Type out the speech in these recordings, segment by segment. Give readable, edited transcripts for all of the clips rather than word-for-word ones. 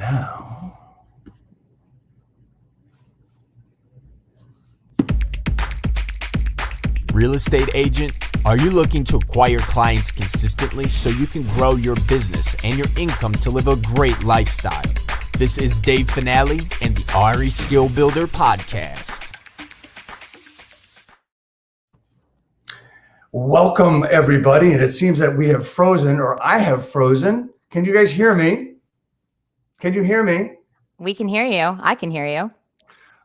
Now, real estate agent, are you looking to acquire clients consistently so you can grow your business and your income to live a great lifestyle? This is Dave Finale and the RE Skill Builder podcast. welcome everybody. And it seems that we have frozen, or I have frozen. Can you guys hear me? Can you hear me? We can hear you. I can hear you.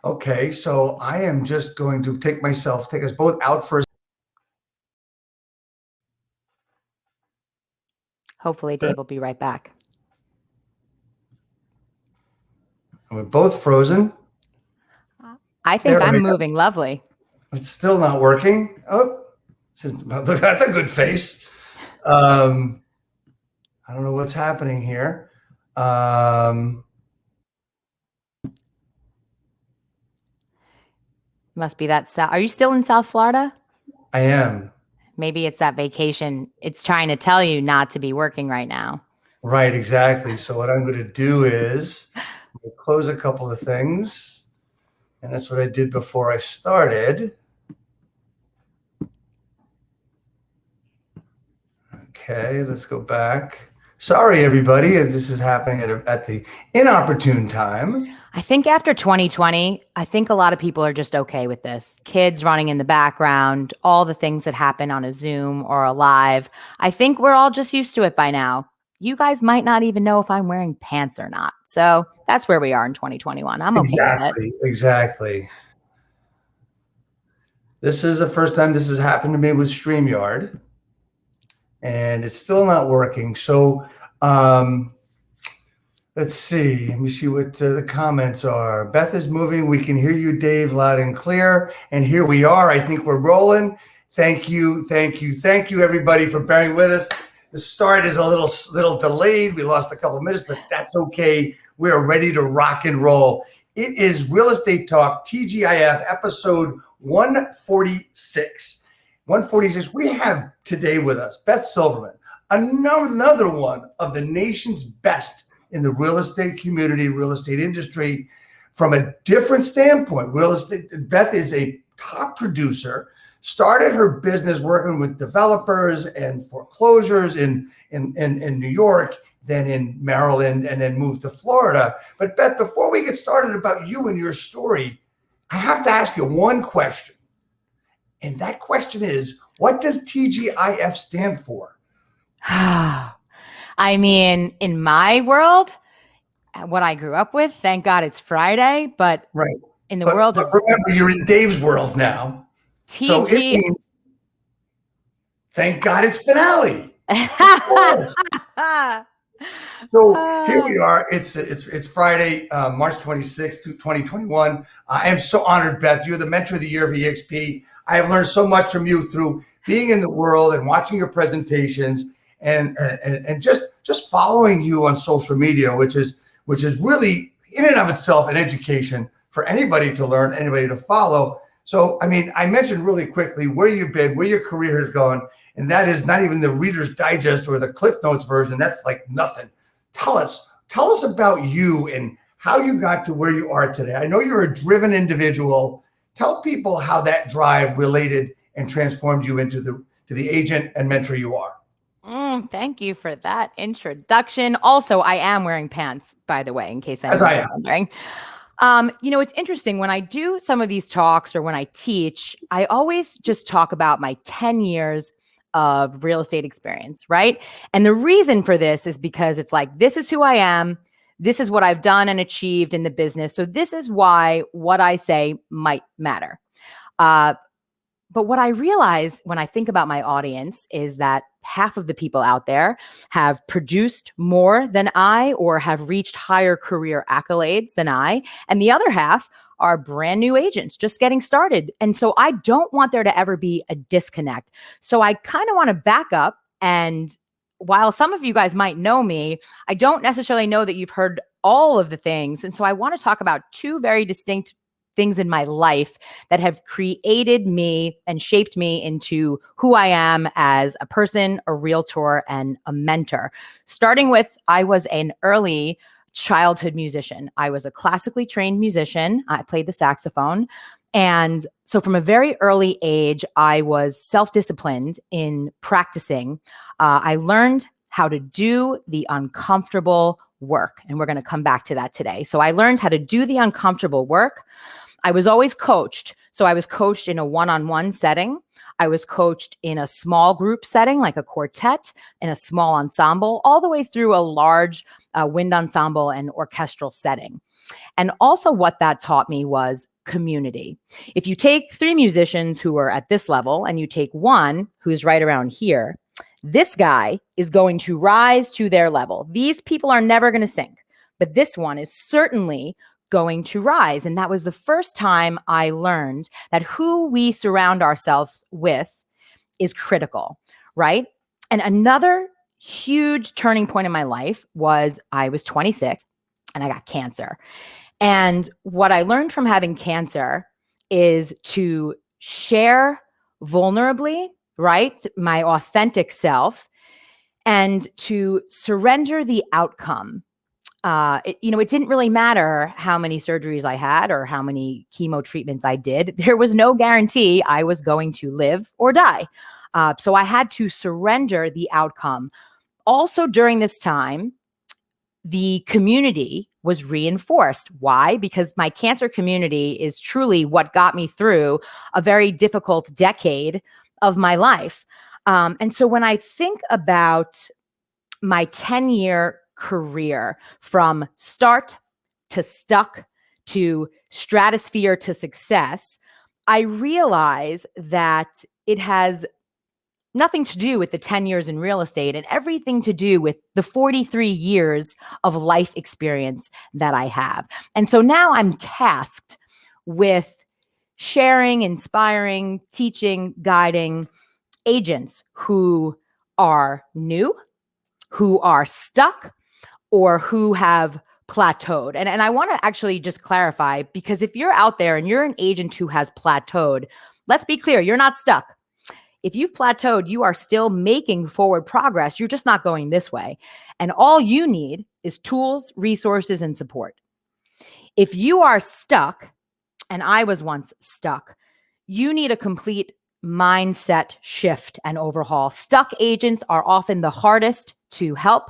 Okay, so I am just going to take us both out for a Hopefully Dave will be right back. We're both frozen. I think There we I'm go. moving lovely. It's still not working. Oh, that's a good face. I don't know what's happening here. Must be that. Are you still in South Florida? I am. Maybe it's that vacation. It's trying to tell you not to be working right now. Right, exactly. So what I'm going to do is close a couple of things. And that's what I did before I started. Okay, let's go back. Sorry, everybody, if this is happening at the inopportune time. I think after 2020, I think a lot of people are just okay with this. Kids running in the background, all the things that happen on a Zoom or a live. I think we're all just used to it by now. You guys might not even know if I'm wearing pants or not. So that's where we are in 2021. I'm okay with it. Exactly. This is the first time this has happened to me with StreamYard. And it's still not working. So let's see. Let me see what the comments are. Beth is moving. We can hear you, Dave, loud and clear. And here we are. I think we're rolling. Thank you, everybody, for bearing with us. The start is a little delayed. We lost a couple of minutes, but that's okay. We are ready to rock and roll. It is Real Estate Talk, TGIF, episode 146. 146. We have today with us Beth Silverman, another one of the nation's best in the real estate community, real estate industry, from a different standpoint. Real estate. Beth is a top producer. Started her business working with developers and foreclosures in New York, then in Maryland, and then moved to Florida. But Beth, before we get started about you and your story, I have to ask you one question. And that question is, what does TGIF stand for? I mean, in my world, what I grew up with, thank God it's Friday, but right. In the world of... remember, you're in Dave's world now. So it means, thank God it's finale. So here we are. It's Friday, March 26th, 2021. I am so honored, Beth. You're the Mentor of the Year of EXP. I have learned so much from you through being in the world and watching your presentations and just following you on social media, which is really in and of itself an education for anybody to learn, anybody to follow. So, I mean, I mentioned really quickly where you've been, where your career has gone, and that is not even the Reader's Digest or the Cliff Notes version. That's like nothing. Tell us about you and how you got to where you are today. I know you're a driven individual. Tell people how that drive related and transformed you into the agent and mentor you are. Thank you for that introduction. Also, I am wearing pants, by the way, in case anyone's wondering. It's interesting when I do some of these talks or when I teach, I always just talk about my 10 years of real estate experience, right? And the reason for this is because it's like, this is who I am. This is what I've done and achieved in the business. So this is why what I say might matter. But what I realize when I think about my audience is that half of the people out there have produced more than I or have reached higher career accolades than I. And the other half are brand new agents just getting started. And so I don't want there to ever be a disconnect. So I kind of want to back up. And while some of you guys might know me, I don't necessarily know that you've heard all of the things. And so I want to talk about two very distinct things in my life that have created me and shaped me into who I am as a person, a realtor, and a mentor. Starting with, I was an early childhood musician. I was a classically trained musician. I played the saxophone. And so from a very early age, I was self-disciplined in practicing. I learned how to do the uncomfortable work. And we're going to come back to that today. So I learned how to do the uncomfortable work. I was always coached. So I was coached in a one-on-one setting. I was coached in a small group setting, like a quartet, in a small ensemble, all the way through a large wind ensemble and orchestral setting. And also what that taught me was community. If you take 3 musicians who are at this level and you take one who's right around here, this guy is going to rise to their level. These people are never going to sink, but this one is certainly going to rise. And that was the first time I learned that who we surround ourselves with is critical, right? And another huge turning point in my life was I was 26 and I got cancer. And what I learned from having cancer is to share vulnerably, right? My authentic self, and to surrender the outcome. It didn't really matter how many surgeries I had or how many chemo treatments I did. There was no guarantee I was going to live or die. So I had to surrender the outcome. Also during this time, the community was reinforced. Why? Because my cancer community is truly what got me through a very difficult decade of my life. And so when I think about my 10-year career from start to stuck to stratosphere to success, I realize that it has nothing to do with the 10 years in real estate and everything to do with the 43 years of life experience that I have. And so now I'm tasked with sharing, inspiring, teaching, guiding agents who are new, who are stuck, or who have plateaued. And I want to actually just clarify, because if you're out there and you're an agent who has plateaued, let's be clear, you're not stuck. If you've plateaued, you are still making forward progress. You're just not going this way. And all you need is tools, resources, and support. If you are stuck, and I was once stuck, you need a complete mindset shift and overhaul. Stuck agents are often the hardest to help,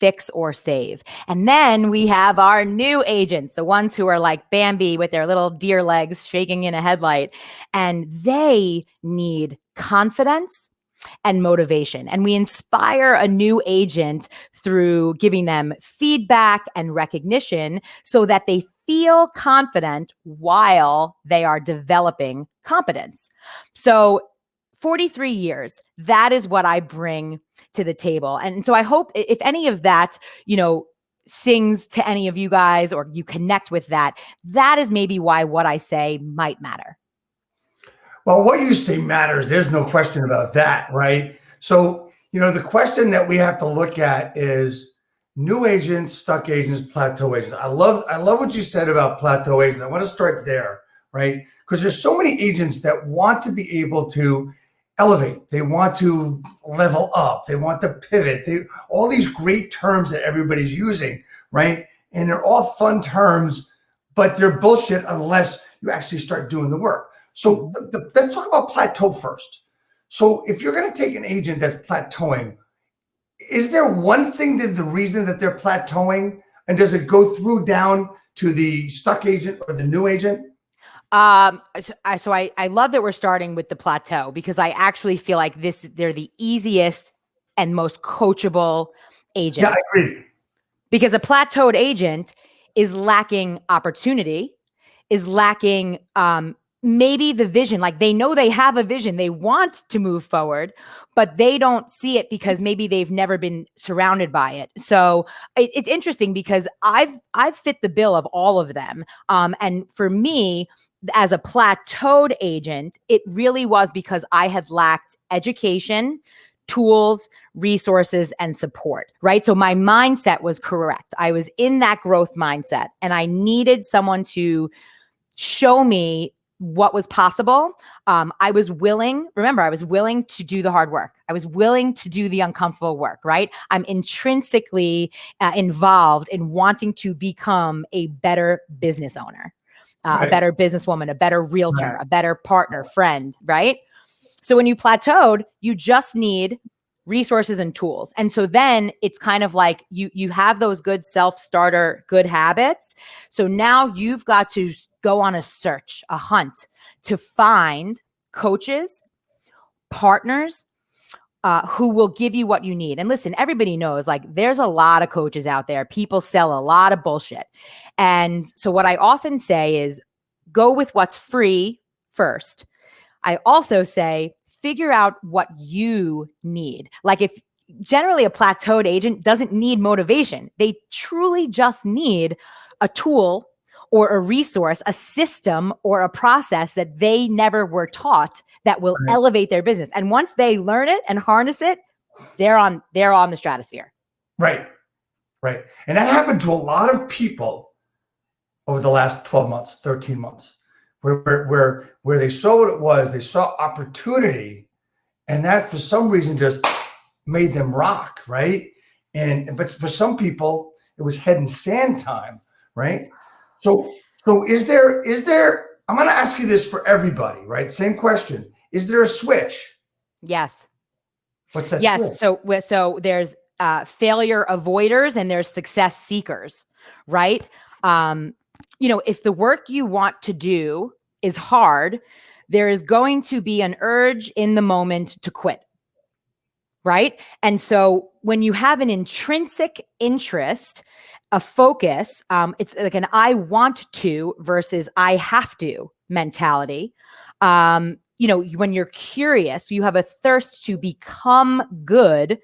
fix, or save. And then we have our new agents, the ones who are like Bambi with their little deer legs shaking in a headlight, and they need confidence and motivation. And we inspire a new agent through giving them feedback and recognition so that they feel confident while they are developing competence. So 43 years, that is what I bring to the table. And so I hope if any of that, sings to any of you guys or you connect with that, that is maybe why what I say might matter. Well, what you say matters. There's no question about that, right? So, the question that we have to look at is new agents, stuck agents, plateau agents. I love what you said about plateau agents. I want to start there, right? Because there's so many agents that want to be able to elevate. They want to level up. They want to pivot. All these great terms that everybody's using, right? And they're all fun terms, but they're bullshit unless you actually start doing the work. So let's talk about plateau first. So if you're going to take an agent that's plateauing, is there one thing that the reason that they're plateauing, and does it go through down to the stuck agent or the new agent? I love that we're starting with the plateau, because I actually feel like they're the easiest and most coachable agents. Yeah, I agree. Because a plateaued agent is lacking opportunity, is lacking maybe the vision. Like they know they have a vision, they want to move forward, but they don't see it because maybe they've never been surrounded by it. So it's interesting because I've fit the bill of all of them. And for me, as a plateaued agent, it really was because I had lacked education, tools, resources, and support, right? So my mindset was correct. I was in that growth mindset and I needed someone to show me what was possible. I was willing to do the hard work. I was willing to do the uncomfortable work, right? I'm intrinsically involved in wanting to become a better business owner, a better businesswoman, a better realtor, a better partner, friend, right? So when you plateaued, you just need resources and tools. And so then it's kind of like you have those good self-starter, good habits. So now you've got to go on a search, a hunt to find coaches, partners, who will give you what you need. And listen, everybody knows like there's a lot of coaches out there. People sell a lot of bullshit. And so what I often say is go with what's free first. I also say, figure out what you need. Like if generally a plateaued agent doesn't need motivation, they truly just need a tool or a resource, a system or a process that they never were taught that will elevate their business. And once they learn it and harness it, they're on the stratosphere. Right. And that happened to a lot of people over the last 12 months, 13 months. Where they saw what it was, they saw opportunity, and that for some reason just made them rock, right? But for some people, it was head in sand time, right? So is there? I'm going to ask you this for everybody, right? Same question. Is there a switch? Yes. What's that? Yes. Switch? So there's failure avoiders and there's success seekers, right? If the work you want to do is hard, there is going to be an urge in the moment to quit, right? And so when you have an intrinsic interest, a focus, it's like an I want to versus I have to mentality. When you're curious, you have a thirst to become good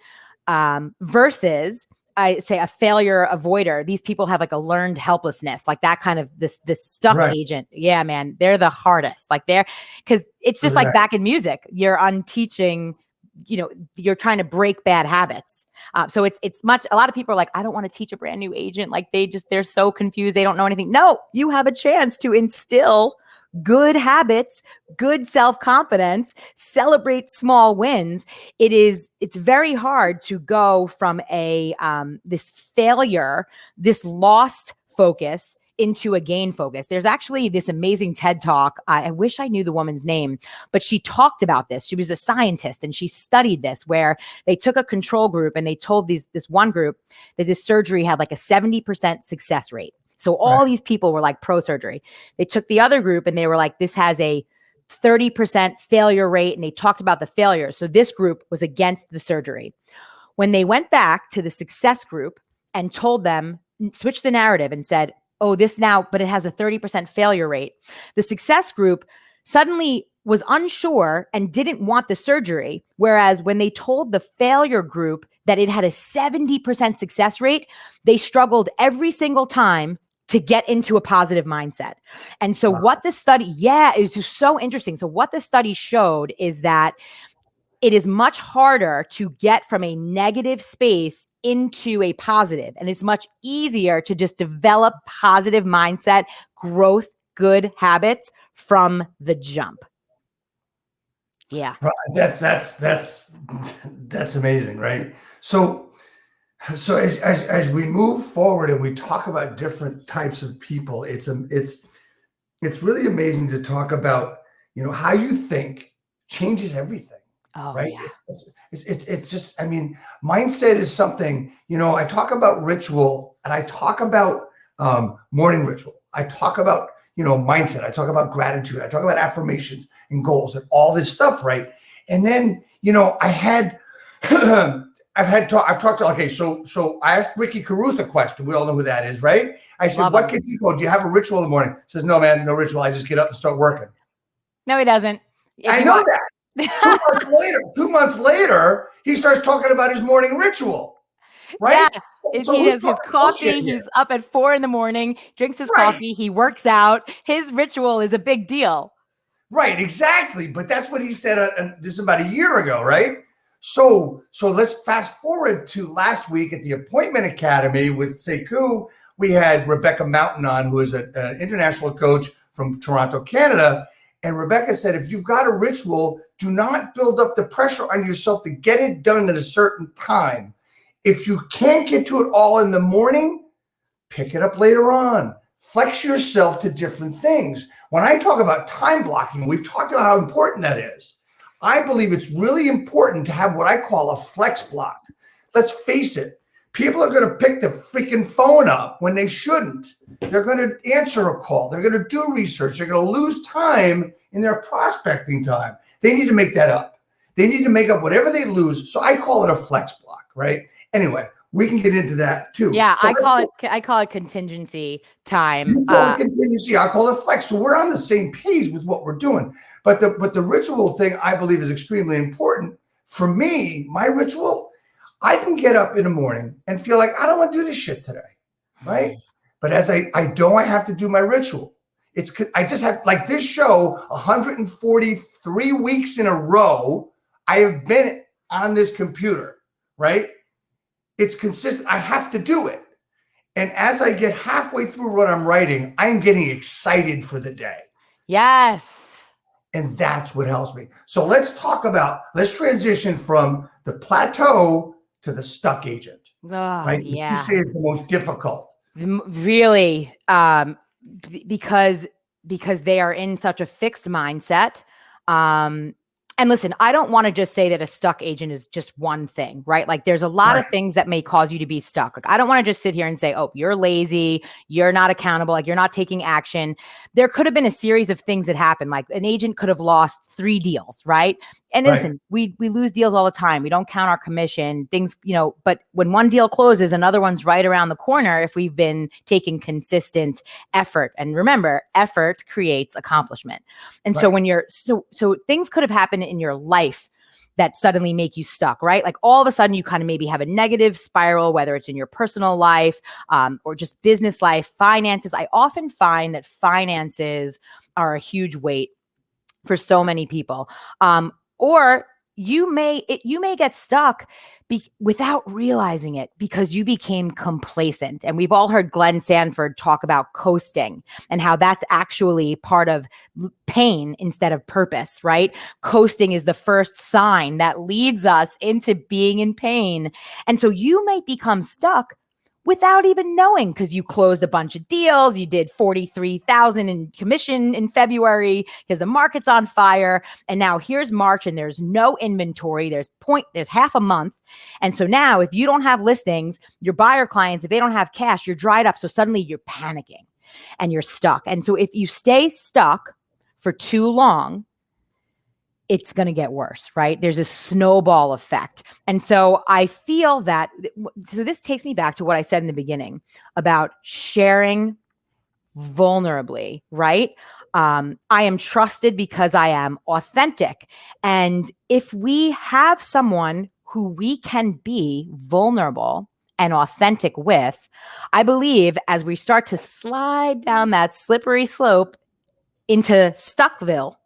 versus I say a failure avoider. These people have like a learned helplessness, like that kind of this stuck agent. Yeah, man, they're the hardest. Like because it's just like back in music, you're unteaching, you're trying to break bad habits. So it's a lot of people are like, I don't want to teach a brand new agent. Like they're so confused. They don't know anything. No, you have a chance to instill good habits, good self-confidence, celebrate small wins. It's very hard to go from this failure, this lost focus into a gain focus. There's actually this amazing TED Talk. I wish I knew the woman's name, but she talked about this. She was a scientist and she studied this where they took a control group and they told this one group that this surgery had like a 70% success rate. So all these people were like pro-surgery. They took the other group and they were like, this has a 30% failure rate. And they talked about the failures. So this group was against the surgery. When they went back to the success group and told them, switched the narrative and said, oh, this now, but it has a 30% failure rate. The success group suddenly was unsure and didn't want the surgery. Whereas when they told the failure group that it had a 70% success rate, they struggled every single time to get into a positive mindset. And so what the study, it was so interesting. So what the study showed is that it is much harder to get from a negative space into a positive. And it's much easier to just develop positive mindset, growth, good habits from the jump. Yeah. That's amazing, right? So as we move forward and we talk about different types of people, it's really amazing to talk about, how you think changes everything. Oh, right. Yeah. It's just, mindset is something, I talk about ritual and I talk about morning ritual. I talk about, mindset. I talk about gratitude. I talk about affirmations and goals and all this stuff. Right. And then, I've talked to, so I asked Ricky Caruth a question. We all know who that is, right? I said, what gets you going? Do you have a ritual in the morning? He says, no, man, no ritual. I just get up and start working. No, he doesn't. I know that. 2 months later, he starts talking about his morning ritual. Right? Yeah. So he has his coffee. He's up at 4 a.m, drinks his coffee. He works out. His ritual is a big deal. Right. Exactly. But that's what he said. This is about a year ago. Right. So let's fast forward to last week at the Appointment Academy with Sekou. We had Rebecca Mountain on, who is an international coach from Toronto, Canada. And Rebecca said, if you've got a ritual, do not build up the pressure on yourself to get it done at a certain time. If you can't get to it all in the morning, pick it up later on. Flex yourself to different things. When I talk about time blocking, we've talked about how important that is. I believe it's really important to have what I call a flex block. Let's face it. People are going to pick the freaking phone up when they shouldn't. They're going to answer a call. They're going to do research. They're going to lose time in their prospecting time. They need to make that up. They need to make up whatever they lose. So I call it a flex block, right? Anyway, we can get into that too. Yeah, so I call it contingency time. You call it contingency. I call it flex. So we're on the same page with what we're doing. But the ritual thing I believe is extremely important. For me, my ritual, I can get up in the morning and feel like I don't want to do this shit today, right? But as I have to do my ritual. I just have, like this show, 143 weeks in a row, I have been on this computer, right? It's consistent. I have to do it. And as I get halfway through what I'm writing, I'm getting excited for the day. Yes. And that's what helps me. So let's transition from the plateau to the stuck agent. Oh, right? Yeah. You say is the most difficult. Really, because they are in such a fixed mindset. And listen, I don't want to just say that a stuck agent is just one thing, right? Like there's a lot of things that may cause you to be stuck. Like I don't want to just sit here and say, oh, you're lazy, you're not accountable, like you're not taking action. There could have been a series of things that happened. Like an agent could have lost 3 deals, right? And listen, we lose deals all the time. We don't count our commission, things, but when one deal closes, another one's right around the corner if we've been taking consistent effort. And remember, effort creates accomplishment. And so when you're, so things could have happened in your life that suddenly make you stuck, right? Like all of a sudden you kind of maybe have a negative spiral, whether it's in your personal life or just business life, finances. I often find that finances are a huge weight for so many people. Or you may get stuck without realizing it because you became complacent. And we've all heard Glenn Sanford talk about coasting and how that's actually part of pain instead of purpose, right? Coasting is the first sign that leads us into being in pain. And so you might become stuck without even knowing because you closed a bunch of deals. You did 43,000 in commission in February because the market's on fire. And now here's March and there's no inventory. There's half a month. And so now if you don't have listings, your buyer clients, if they don't have cash, you're dried up. So suddenly you're panicking and you're stuck. And so if you stay stuck for too long, it's going to get worse, right? There's a snowball effect. And so I feel that, so this takes me back to what I said in the beginning about sharing vulnerably, right? I am trusted because I am authentic. And if we have someone who we can be vulnerable and authentic with, I believe as we start to slide down that slippery slope into Stuckville,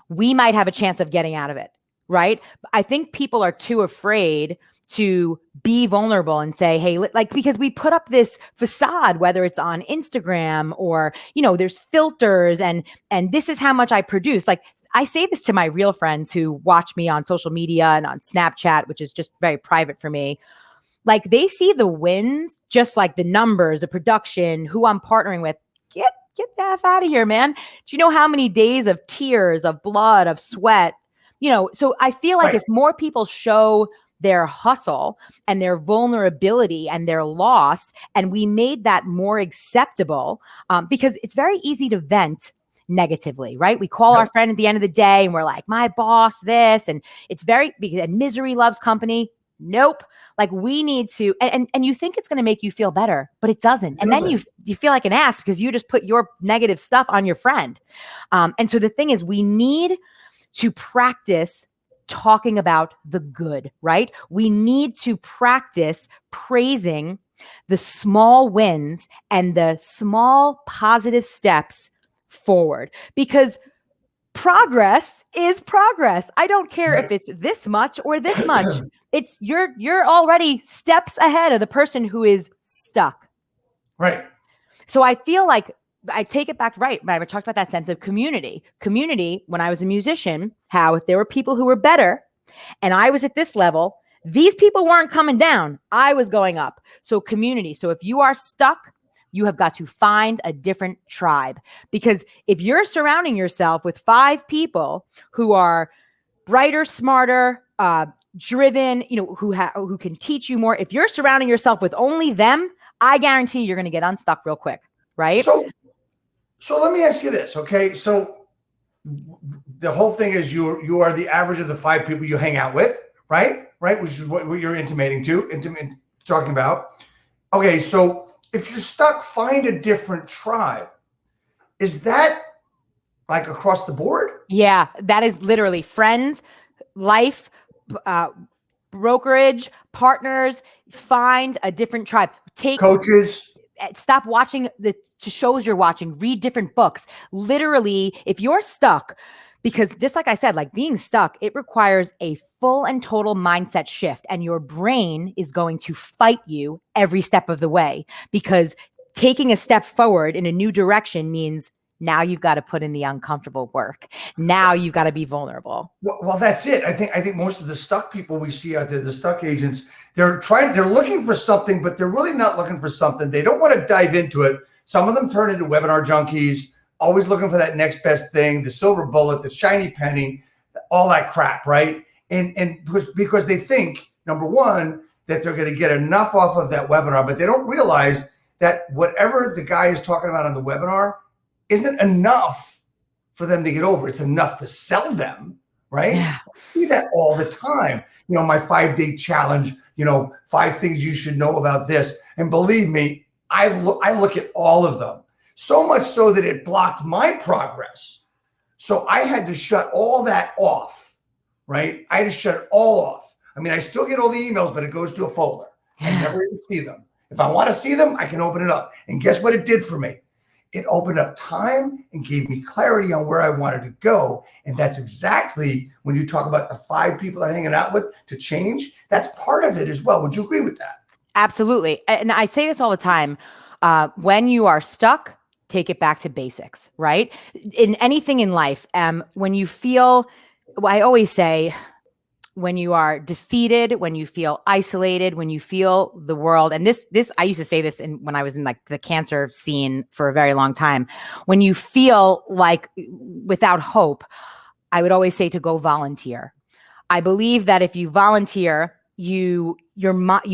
we might have a chance of getting out of it, right? I think people are too afraid to be vulnerable and say, hey, because we put up this facade, whether it's on Instagram or, there's filters and this is how much I produce. Like I say this to my real friends who watch me on social media and on Snapchat, which is just very private for me. Like they see the wins, just like the numbers, the production, who I'm partnering with. Get the F out of here, man. Do you know how many days of tears, of blood, of sweat? So I feel like if more people show their hustle and their vulnerability and their loss, and we made that more acceptable, because it's very easy to vent negatively, right? We call our friend at the end of the day and we're like, my boss, this, and it's and misery loves company. Nope. Like we need to, and you think it's going to make you feel better, but it doesn't. And then you feel like an ass because you just put your negative stuff on your friend. And so the thing is, we need to practice talking about the good, right? We need to practice praising the small wins and the small positive steps forward, because progress is progress. I don't care if it's this much or this much. It's you're already steps ahead of the person who is stuck. Right. So I feel like I take it back, right? I talked about that sense of community. Community, when I was a musician, how if there were people who were better and I was at this level, these people weren't coming down. I was going up. So community. So if you are stuck, you have got to find a different tribe, because if you're surrounding yourself with 5 people who are brighter, smarter, driven, who can teach you more, if you're surrounding yourself with only them, I guarantee you're going to get unstuck real quick, right? So let me ask you this, okay? So the whole thing is you are the average of the 5 people you hang out with, right? Right, which is what you're talking about. Okay, so if you're stuck, find a different tribe. Is that like across the board? Yeah, that is literally friends, life, brokerage, partners. Find a different tribe. Take coaches. Stop watching the shows you're watching. Read different books. Literally, if you're stuck, because just like I said, like being stuck, it requires a full and total mindset shift, and your brain is going to fight you every step of the way, because taking a step forward in a new direction means now you've got to put in the uncomfortable work. Now you've got to be vulnerable. Well, that's it. I think most of the stuck people we see out there, the stuck agents, they're looking for something, but they're really not looking for something. They don't want to dive into it. Some of them turn into webinar junkies, always looking for that next best thing, the silver bullet, the shiny penny, all that crap, right? And because they think, number one, that they're going to get enough off of that webinar, but they don't realize that whatever the guy is talking about on the webinar isn't enough for them to get over. It's enough to sell them, right? Yeah. I see that all the time. My 5-day challenge, 5 things you should know about this. And believe me, I look at all of them. So much so that it blocked my progress. So I had to shut all that off, right? I had to shut it all off. I mean, I still get all the emails, but it goes to a folder. I never even see them. If I want to see them, I can open it up. And guess what it did for me? It opened up time and gave me clarity on where I wanted to go. And that's exactly when you talk about the 5 people I'm hanging out with to change. That's part of it as well. Would you agree with that? Absolutely. And I say this all the time. When you are stuck, take it back to basics, right? In anything in life, when you feel, I always say, when you are defeated, when you feel isolated, when you feel the world, and this, I used to say this when I was in like the cancer scene for a very long time, when you feel like without hope, I would always say to go volunteer. I believe that if you volunteer, you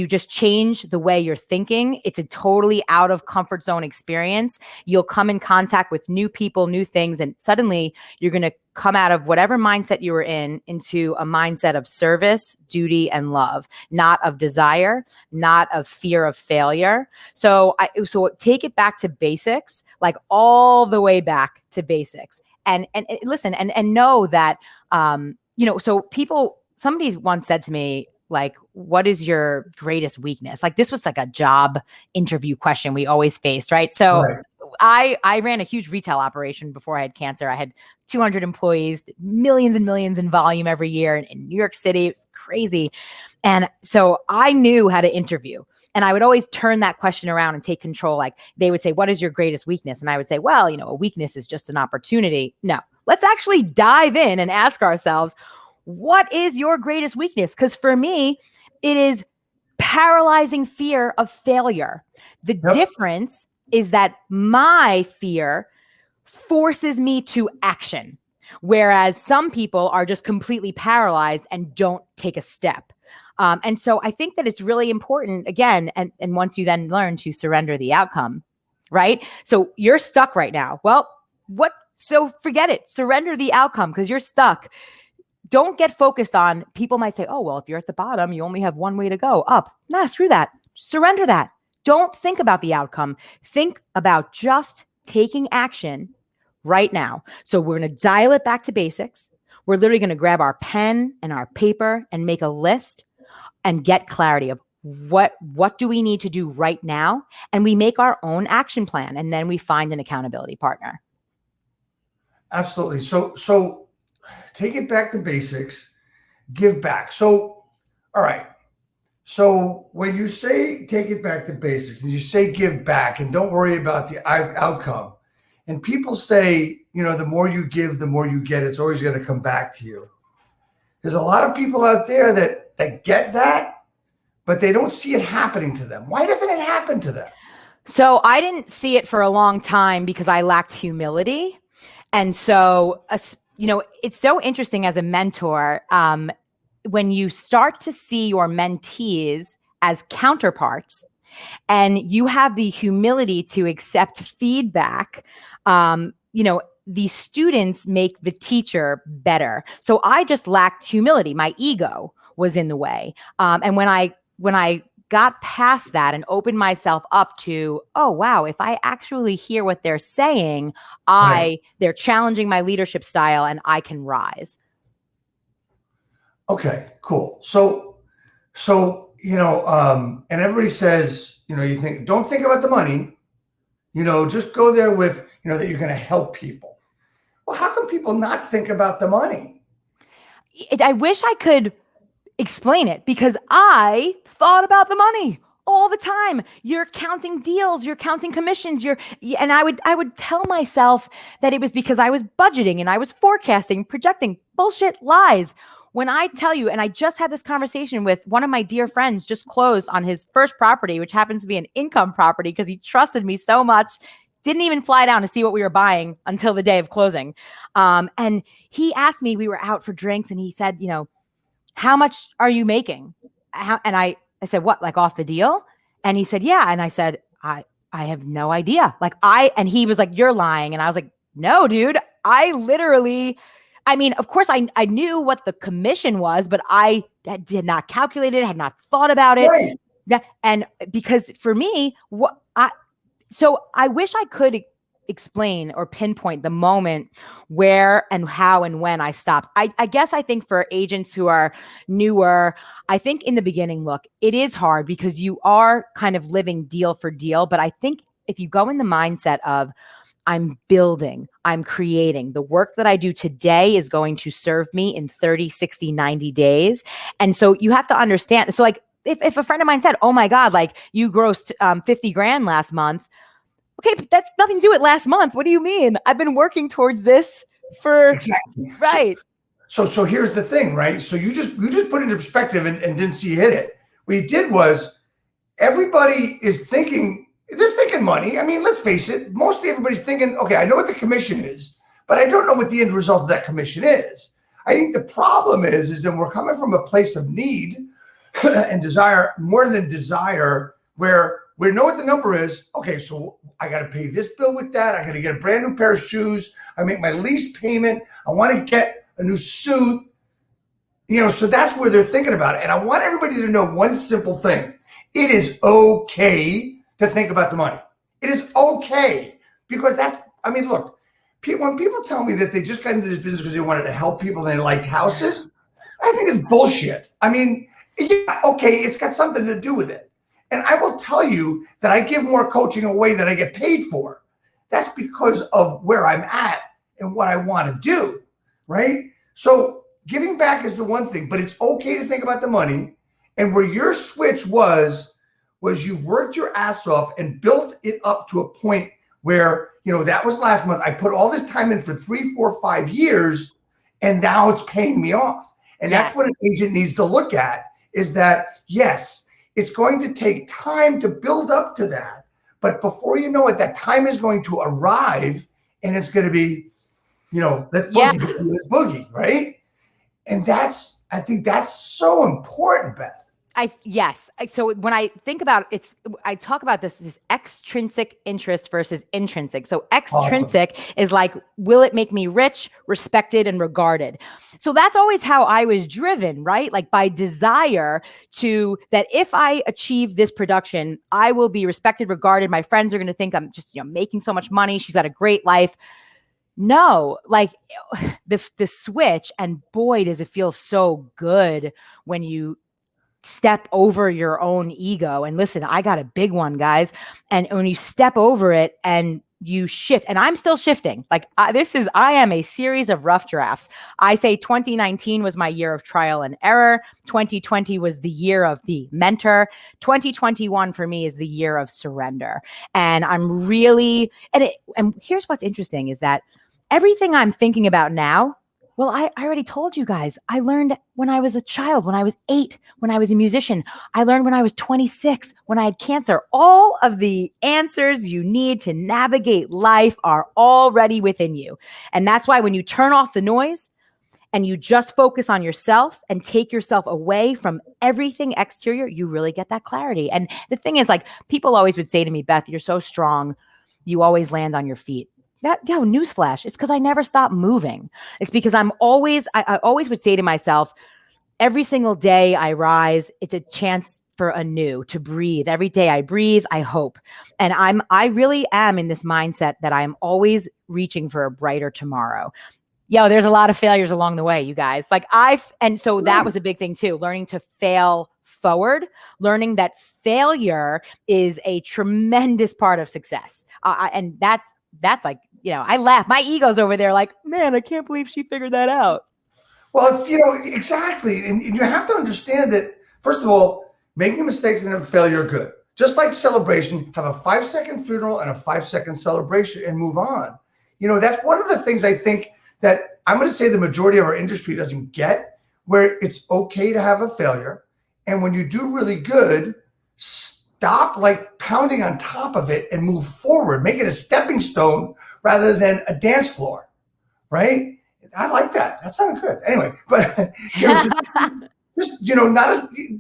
just change the way you're thinking. It's a totally out of comfort zone experience. You'll come in contact with new people, new things, and suddenly you're going to come out of whatever mindset you were in into a mindset of service, duty, and love, not of desire, not of fear of failure. So take it back to basics, like all the way back to basics, and listen and know that so somebody once said to me, like, what is your greatest weakness? Like, this was like a job interview question we always faced, right? So I ran a huge retail operation before I had cancer. I had 200 employees, millions and millions in volume every year in New York City. It was crazy. And so I knew how to interview. And I would always turn that question around and take control. Like, they would say, what is your greatest weakness? And I would say, well, a weakness is just an opportunity. No, let's actually dive in and ask ourselves, what is your greatest weakness? Because for me, it is paralyzing fear of failure. The difference is that my fear forces me to action, whereas some people are just completely paralyzed and don't take a step. And so I think that it's really important, again, and once you then learn to surrender the outcome, right? So you're stuck right now. Well, so forget it. Surrender the outcome because you're stuck. Don't get focused on, people might say, oh, well, if you're at the bottom, you only have one way to go, up. Nah, screw that. Surrender that. Don't think about the outcome. Think about just taking action right now. So we're going to dial it back to basics. We're literally going to grab our pen and our paper and make a list and get clarity of what do we need to do right now? And we make our own action plan, and then we find an accountability partner. Absolutely. So take it back to basics, give back. So, all right. So when you say take it back to basics and you say give back and don't worry about the outcome, And people say, the more you give, the more you get. It's always going to come back to you. There's a lot of people out there that get that, but they don't see it happening to them. Why doesn't it happen to them? So I didn't see it for a long time because I lacked humility. And so, it's so interesting as a mentor, when you start to see your mentees as counterparts and you have the humility to accept feedback, the students make the teacher better. So I just lacked humility. My ego was in the way. And when I got past that and opened myself up to, oh, wow, if I actually hear what they're saying, they're challenging my leadership style and I can rise. Okay, cool. So, and everybody says, don't think about the money, just go there with, that you're going to help people. Well, how can people not think about the money? I wish I could explain it because I thought about the money all the time. You're counting deals, you're counting commissions, and I would tell myself that it was because I was budgeting and I was forecasting, projecting. Bullshit, lies. When I tell you, and I just had this conversation with one of my dear friends, just closed on his first property, which happens to be an income property because he trusted me so much. Didn't even fly down to see what we were buying until the day of closing. And he asked me, we were out for drinks and he said, how much are you making? And I said, what, like off the deal? And he said, yeah. And I said, I have no idea. And he was like, you're lying. And I was like, no, dude, of course I knew what the commission was, but I did not calculate it, had not thought about it. Right. Yeah. And because for me, so I wish I could explain or pinpoint the moment where and how and when I stopped. I guess I think for agents who are newer, I think in the beginning, look, it is hard because you are kind of living deal for deal. But I think if you go in the mindset of I'm building, I'm creating, the work that I do today is going to serve me in 30, 60, 90 days. And so you have to understand. So if a friend of mine said, oh my God, you grossed 50 grand last month. Okay, but that's nothing to do with last month. What do you mean? I've been working towards this for exactly right. So here's the thing, right? So you just put it into perspective and didn't see you hit it. What you did was everybody is thinking, they're thinking money. I mean, let's face it, mostly everybody's thinking, okay, I know what the commission is, but I don't know what the end result of that commission is. I think the problem is that we're coming from a place of need and desire, more than desire, where we know what the number is. Okay, so I got to pay this bill with that. I got to get a brand new pair of shoes. I make my lease payment. I want to get a new suit. So that's where they're thinking about it. And I want everybody to know one simple thing. It is okay to think about the money. It is okay because look, when people tell me that they just got into this business because they wanted to help people and they liked houses, I think it's bullshit. Yeah, okay, it's got something to do with it. And I will tell you that I give more coaching away than I get paid for. That's because of where I'm at and what I want to do, right? So giving back is the one thing, but it's okay to think about the money. And where your switch was you worked your ass off and built it up to a point where, that was last month. I put all this time in for 3, 4, 5 years, and now it's paying me off. And that's what an agent needs to look at is that, yes, it's going to take time to build up to that. But before you know it, that time is going to arrive and it's going to be, let's boogie, right? And I think that's so important, Beth. Yes. So when I think about it, I talk about this extrinsic interest versus intrinsic. So extrinsic is will it make me rich, respected, and regarded? So that's always how I was driven, right? By desire to that if I achieve this production, I will be respected, regarded. My friends are going to think I'm just, making so much money. She's got a great life. No, the switch, and boy, does it feel so good when you step over your own ego. And listen, I got a big one, guys. And when you step over it and you shift, and I'm still shifting. Like I am a series of rough drafts. I say 2019 was my year of trial and error. 2020 was the year of the mentor. 2021 for me is the year of surrender. And I'm really, and here's what's interesting is that everything I'm thinking about now, well, I already told you guys, I learned when I was a child, when I was 8, when I was a musician. I learned when I was 26, when I had cancer. All of the answers you need to navigate life are already within you. And that's why when you turn off the noise and you just focus on yourself and take yourself away from everything exterior, you really get that clarity. And the thing is, like, people always would say to me, Beth, you're so strong. You always land on your feet. Newsflash, it's because I never stop moving. It's because I always would say to myself, every single day I rise, it's a chance for anew to breathe. Every day I breathe, I hope. And I really am in this mindset that I'm always reaching for a brighter tomorrow. There's a lot of failures along the way, you guys. And so that was a big thing too, learning to fail forward, learning that failure is a tremendous part of success. And that's like, I laugh. My ego's over there like, man, I can't believe she figured that out. Well, it's, exactly. And you have to understand that, first of all, making mistakes and a failure are good. Just like celebration, have a 5-second funeral and a 5-second celebration and move on. That's one of the things I think that I'm going to say the majority of our industry doesn't get, where it's okay to have a failure. And when you do really good, stop like pounding on top of it and move forward. Make it a stepping stone rather than a dance floor, right? I like that. That sounded good. Anyway, but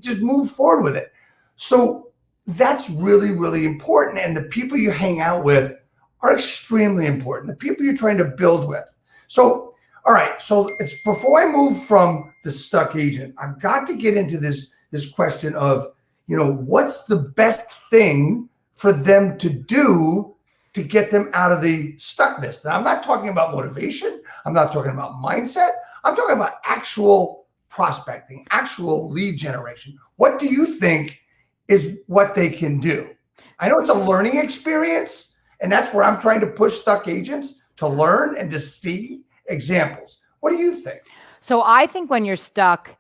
just move forward with it. So that's really, really important. And the people you hang out with are extremely important. The people you're trying to build with. So, all right. So before I move from the stuck agent, I've got to get into this question of, what's the best thing for them to do to get them out of the stuckness? Now, I'm not talking about motivation. I'm not talking about mindset. I'm talking about actual prospecting, actual lead generation. What do you think is what they can do? I know it's a learning experience, and that's where I'm trying to push stuck agents to learn and to see examples. What do you think? So I think when you're stuck,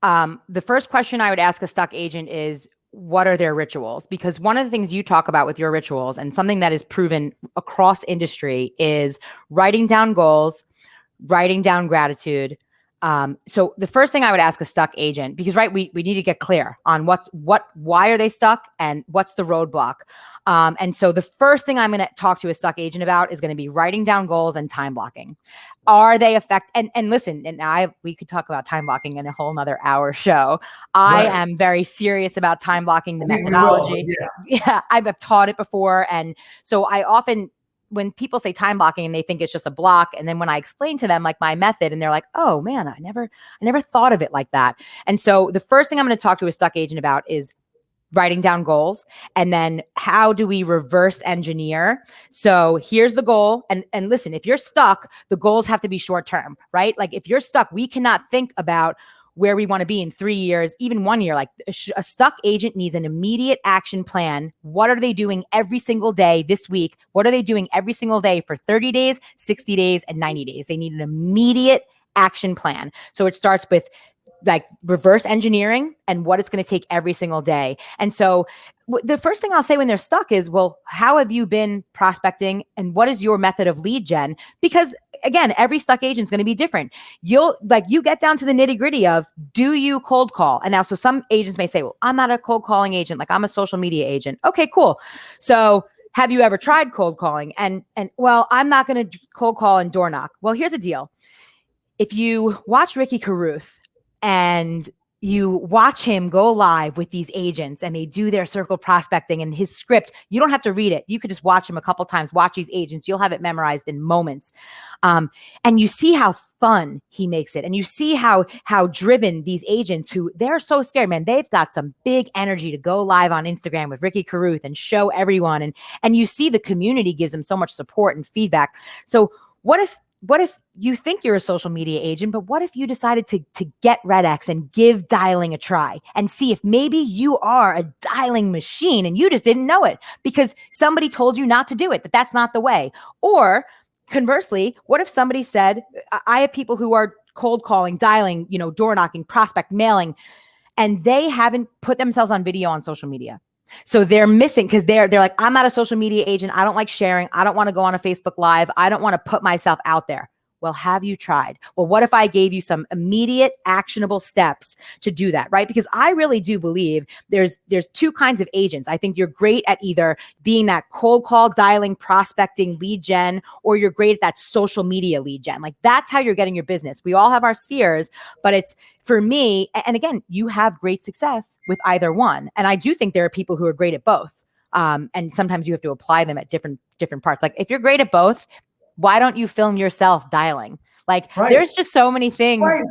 the first question I would ask a stuck agent is, what are their rituals? Because one of the things you talk about with your rituals, and something that is proven across industry, is writing down goals, writing down gratitude. So the first thing I would ask a stuck agent, because we need to get clear on why are they stuck and what's the roadblock. And so the first thing I'm going to talk to a stuck agent about is going to be writing down goals and time blocking. Are they and listen, and we could talk about time blocking in a whole nother hour show. I am very serious about time blocking, the methodology. Yeah, I've taught it before. And so I often, when people say time blocking and they think it's just a block, and then when I explain to them like my method, and they're like, oh man, I never thought of it like that. And so the first thing I'm going to talk to a stuck agent about is writing down goals. And then how do we reverse engineer? So here's the goal. And listen, if you're stuck, the goals have to be short term, right? Like if you're stuck, we cannot think about where we want to be in 3 years, even 1 year. Like a stuck agent needs an immediate action plan. What are they doing every single day this week? What are they doing every single day for 30 days, 60 days, and 90 days? They need an immediate action plan. So it starts with like reverse engineering and what it's going to take every single day. And so the first thing I'll say when they're stuck is, well, how have you been prospecting and what is your method of lead gen? Because again, every stuck agent is going to be different. You get down to the nitty gritty of, do you cold call? And now, so some agents may say, well, I'm not a cold calling agent. Like I'm a social media agent. Okay, cool. So have you ever tried cold calling? And well, I'm not going to cold call and door knock. Well, here's the deal. If you watch Ricky Carruth, and you watch him go live with these agents and they do their circle prospecting and his script, you don't have to read it. You could just watch him a couple times, watch these agents. You'll have it memorized in moments. And you see how fun he makes it. And you see how driven these agents who they're so scared, man, they've got some big energy to go live on Instagram with Ricky Carruth and show everyone. And you see the community gives them so much support and feedback. So what if what if you think you're a social media agent, but what if you decided to get Red X and give dialing a try and see if maybe you are a dialing machine and you just didn't know it because somebody told you not to do it, that that's not the way. Or conversely, what if somebody said, I have people who are cold calling, dialing, door knocking, prospect mailing, and they haven't put themselves on video on social media. So they're missing because they're like, I'm not a social media agent. I don't like sharing. I don't want to go on a Facebook Live. I don't want to put myself out there. Well, have you tried? Well, what if I gave you some immediate actionable steps to do that, right? Because I really do believe there's two kinds of agents. I think you're great at either being that cold call, dialing, prospecting, lead gen, or you're great at that social media lead gen. Like that's how you're getting your business. We all have our spheres, but it's for me, and again, you have great success with either one. And I do think there are people who are great at both. And sometimes you have to apply them at different parts. Like if you're great at both, why don't you film yourself dialing? Like there's just so many things. Right.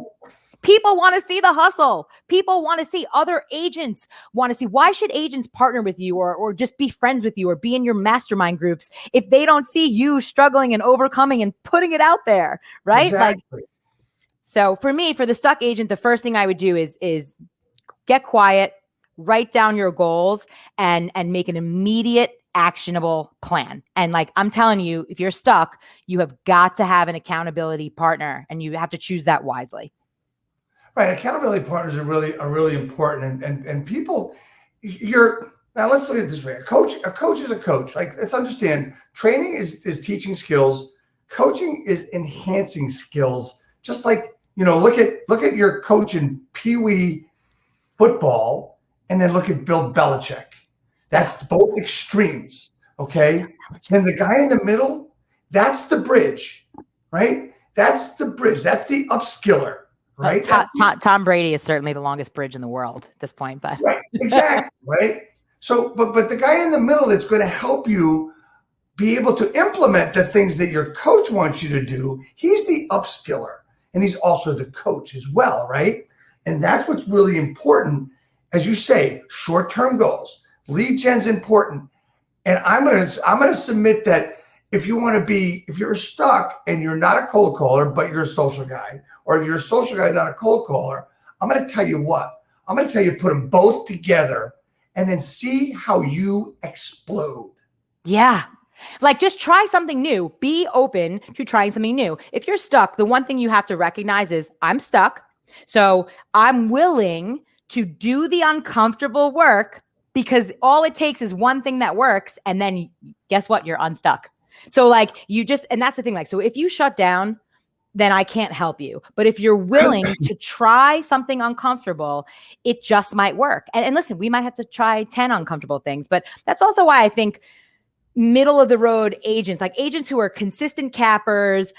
People want to see the hustle. People want to see other agents want to see. Why should agents partner with you or just be friends with you or be in your mastermind groups if they don't see you struggling and overcoming and putting it out there? Right. Exactly. Like, so for me, for the stuck agent, the first thing I would do is get quiet, write down your goals and make an immediate actionable plan. And like, I'm telling you, if you're stuck, you have got to have an accountability partner and you have to choose that wisely. Right. Accountability partners are really important. And people, now let's look at it this way. A coach is a coach. Like, let's understand training is teaching skills. Coaching is enhancing skills. Just like, look at your coach in Pee Wee football and then look at Bill Belichick. That's both extremes, okay? And the guy in the middle, that's the bridge, right? That's the bridge. That's the upskiller, right? Tom Brady is certainly the longest bridge in the world at this point, but right, exactly, right? So, but the guy in the middle that's going to help you be able to implement the things that your coach wants you to do, he's the upskiller, and he's also the coach as well, right? And that's what's really important, as you say, short-term goals. Lead gen's important. And I'm gonna submit that if you're stuck and you're not a cold caller, but you're a social guy, or if you're a social guy, not a cold caller, I'm gonna tell you what. I'm gonna tell you put them both together and then see how you explode. Yeah. Like just try something new. Be open to trying something new. If you're stuck, the one thing you have to recognize is I'm stuck. So I'm willing to do the uncomfortable work because all it takes is one thing that works. And then guess what? You're unstuck. So like and that's the thing. Like, so if you shut down, then I can't help you. But if you're willing to try something uncomfortable, it just might work. And listen, we might have to try 10 uncomfortable things, but that's also why I think middle of the road agents, like agents who are consistent cappers,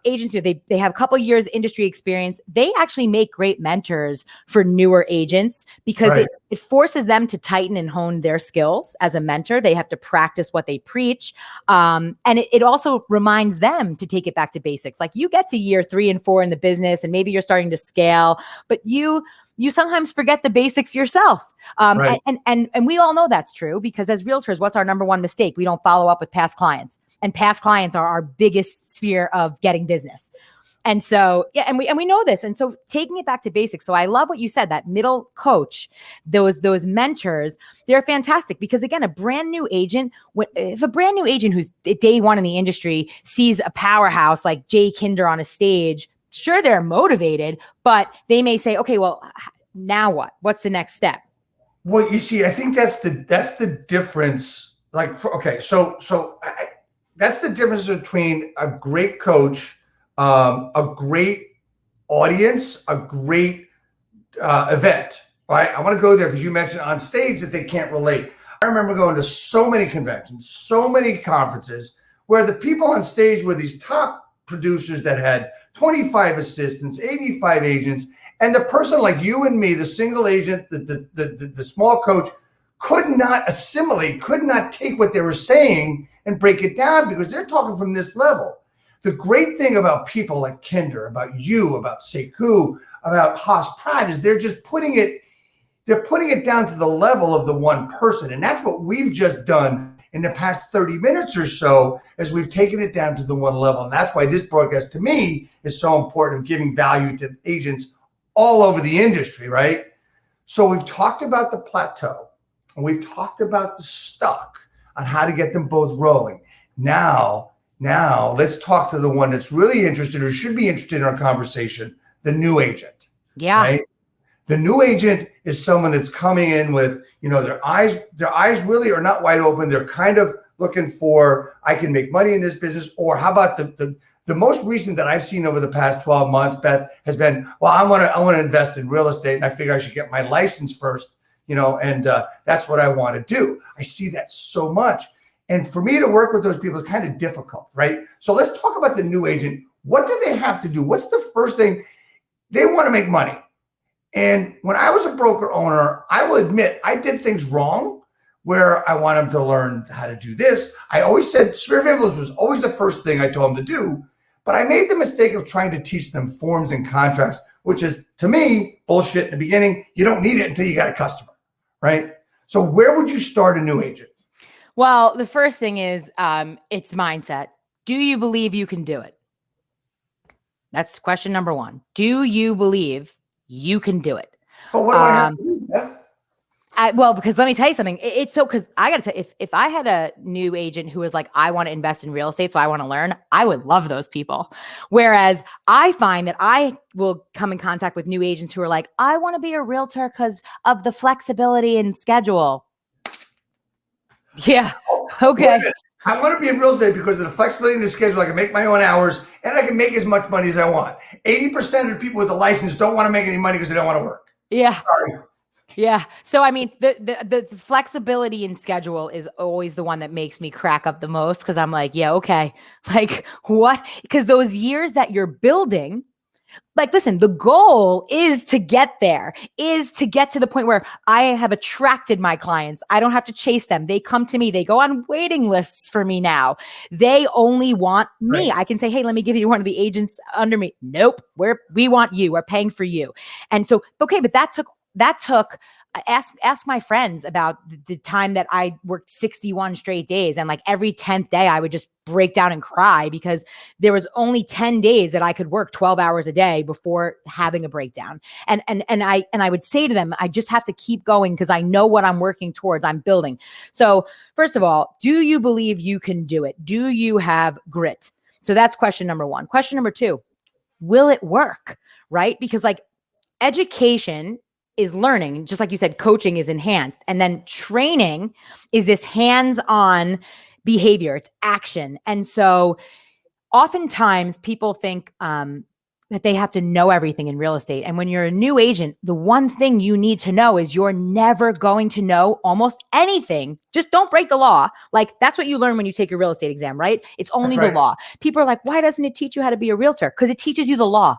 agents who they have a couple of years industry experience, they actually make great mentors for newer agents because it forces them to tighten and hone their skills as a mentor. They have to practice what they preach. And it also reminds them to take it back to basics. Like you get to year 3 and 4 in the business and maybe you're starting to scale, but you sometimes forget the basics yourself. And we all know that's true because as realtors, what's our number one mistake? We don't follow up with past clients, and past clients are our biggest sphere of getting business. And so, yeah, and we know this. And so taking it back to basics. So I love what you said, that middle coach, those mentors, they're fantastic because again, a brand new agent, if a brand new agent who's day one in the industry sees a powerhouse like Jay Kinder on a stage, sure, they're motivated, but they may say, okay, well, now what? What's the next step? Well, you see, I think that's the difference. Like, so that's the difference between a great coach, a great audience, a great event, right? I want to go there because you mentioned on stage that they can't relate. I remember going to so many conventions, so many conferences where the people on stage were these top producers that had 25 assistants, 85 agents, and the person like you and me, the single agent, the small coach, could not assimilate, could not take what they were saying and break it down because they're talking from this level. The great thing about people like Kinder, about you, about Sekou, about Haas Pratt is they're putting it down to the level of the one person. And that's what we've just done in the past 30 minutes or so as we've taken it down to the one level. And that's why this broadcast to me is so important of giving value to agents all over the industry, right? So we've talked about the plateau and we've talked about the stuck on how to get them both rolling. Now let's talk to the one that's really interested or should be interested in our conversation, the new agent. Yeah. Right? The new agent is someone that's coming in with, their eyes really are not wide open. They're kind of looking for, I can make money in this business. Or how about the most recent that I've seen over the past 12 months, Beth, has been, well, I want to invest in real estate and I figure I should get my license first, and that's what I want to do. I see that so much. And for me to work with those people is kind of difficult, right? So let's talk about the new agent. What do they have to do? What's the first thing? They want to make money. And when I was a broker owner, I will admit I did things wrong where I want them to learn how to do this. I always said sphere of influence was always the first thing I told them to do. But I made the mistake of trying to teach them forms and contracts, which is, to me, bullshit in the beginning. You don't need it until you got a customer, right? So where would you start a new agent? Well, the first thing is it's mindset. Do you believe you can do it? That's question number one. Do you believe you can do it? But what do I have to do, Beth? Well, because let me tell you something. It's so, because I got to tell, if I had a new agent who was like, I want to invest in real estate, so I want to learn, I would love those people. Whereas I find that I will come in contact with new agents who are like, I want to be a realtor because of the flexibility and schedule. Yeah. Okay. I want to be in real estate because of the flexibility in the schedule. I can make my own hours and I can make as much money as I want. 80% of the people with a license don't want to make any money because they don't want to work. Yeah. Sorry. Yeah. So, I mean, the flexibility in schedule is always the one that makes me crack up the most. Cause I'm like, yeah, okay. Like what? Because those years that you're building, like, listen, the goal is to get there, is to get to the point where I have attracted my clients. I don't have to chase them. They come to me. They go on waiting lists for me now. They only want me. Right. I can say, hey, let me give you one of the agents under me. Nope. We want you. We're paying for you. And so, okay, but that took ask my friends about the time that I worked 61 straight days. And like every 10th day I would just break down and cry because there was only 10 days that I could work 12 hours a day before having a breakdown. And I would say to them, I just have to keep going because I know what I'm working towards. I'm building. So first of all, do you believe you can do it? Do you have grit? So that's question number one. Question number two, will it work? Right? Because like education is learning, just like you said, coaching is enhanced. And then training is this hands-on behavior. It's action. And so oftentimes people think that they have to know everything in real estate. And when you're a new agent, the one thing you need to know is you're never going to know almost anything. Just don't break the law. Like that's what you learn when you take your real estate exam, right? It's only the law. People are like, why doesn't it teach you how to be a realtor? Because it teaches you the law,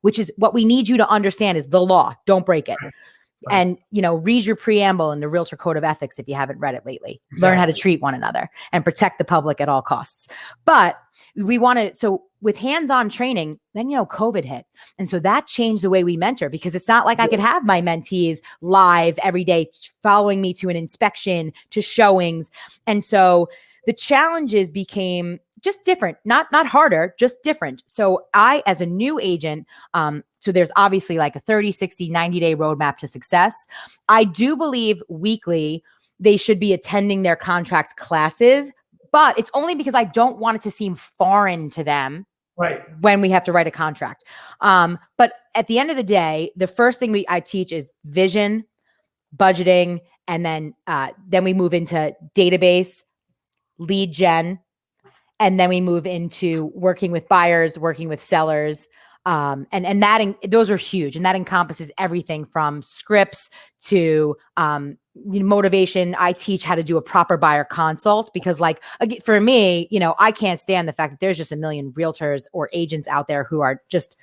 which is what we need you to understand is the law. Don't break it. Right. And, read your preamble in the Realtor Code of Ethics if you haven't read it lately. Exactly. Learn how to treat one another and protect the public at all costs. But we want to, so with hands-on training, then, COVID hit. And so that changed the way we mentor because it's not like I could have my mentees live every day following me to an inspection, to showings. And so the challenges became just different, not harder, just different. So I, as a new agent, so there's obviously like a 30, 60, 90-day roadmap to success. I do believe weekly they should be attending their contract classes, but it's only because I don't want it to seem foreign to them when we have to write a contract. But at the end of the day, the first thing I teach is vision, budgeting, and then we move into database, lead gen, and then we move into working with buyers, working with sellers. Those are huge. And that encompasses everything from scripts to motivation. I teach how to do a proper buyer consult because for me, I can't stand the fact that there's just a million realtors or agents out there who are just,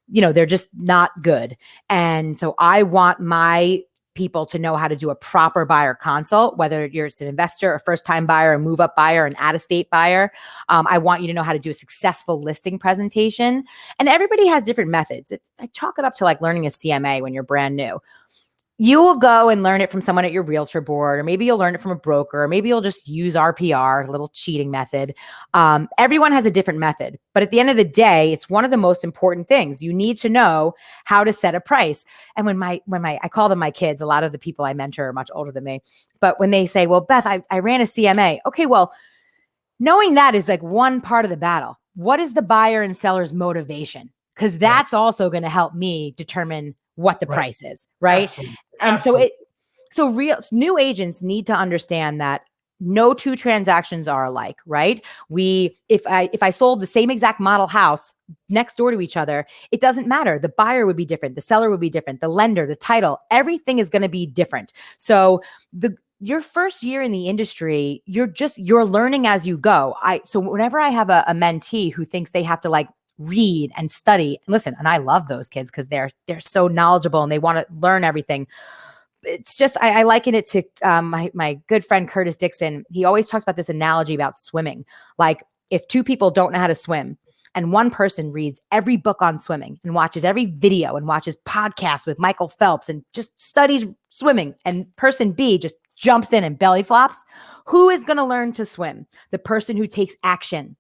they're just not good. And so I want my people to know how to do a proper buyer consult, whether it's an investor, a first-time buyer, a move-up buyer, an out-of-state buyer. I want you to know how to do a successful listing presentation. And everybody has different methods. I chalk it up to like learning a CMA when you're brand new. You will go and learn it from someone at your realtor board, or maybe you'll learn it from a broker, or maybe you'll just use RPR, a little cheating method. Everyone has a different method, but at the end of the day, it's one of the most important things. You need to know how to set a price. And when I call them my kids, a lot of the people I mentor are much older than me, but when they say, well, Beth, I ran a CMA. Okay, well, knowing that is like one part of the battle. What is the buyer and seller's motivation? Because that's also going to help me determine what the price is, right? Absolutely. And Absolutely. so new agents need to understand that no two transactions are alike, right? If I sold the same exact model house next door to each other, it doesn't matter. The buyer would be different, the seller would be different, the lender, the title, everything is going to be different. So your first year in the industry, you're learning as you go. So whenever I have a mentee who thinks they have to like read and study, and listen, and I love those kids because they're so knowledgeable and they want to learn everything. It's just, I liken it to my good friend Curtis Dixon. He always talks about this analogy about swimming. Like if two people don't know how to swim and one person reads every book on swimming and watches every video and watches podcasts with Michael Phelps and just studies swimming, and person B just jumps in and belly flops, who is going to learn to swim? The person who takes action.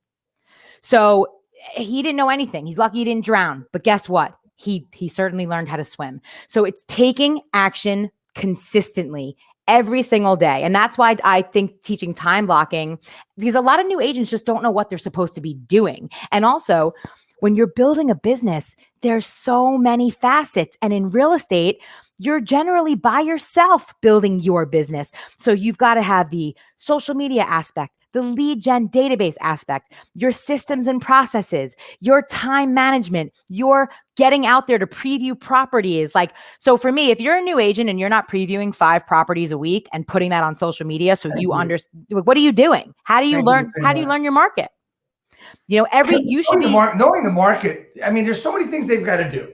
So he didn't know anything. He's lucky he didn't drown, but guess what? He certainly learned how to swim. So it's taking action consistently every single day. And that's why I think teaching time blocking, because a lot of new agents just don't know what they're supposed to be doing. And also, when you're building a business, there's so many facets. And in real estate, you're generally by yourself building your business. So you've got to have the social media aspect, the lead gen database aspect, your systems and processes, your time management, your getting out there to preview properties. Like, so for me, if you're a new agent and you're not previewing 5 properties a week and putting that on social media, so you understand, what are you doing? How do you learn your market? You know, you should be knowing the market. I mean, there's so many things they've got to do,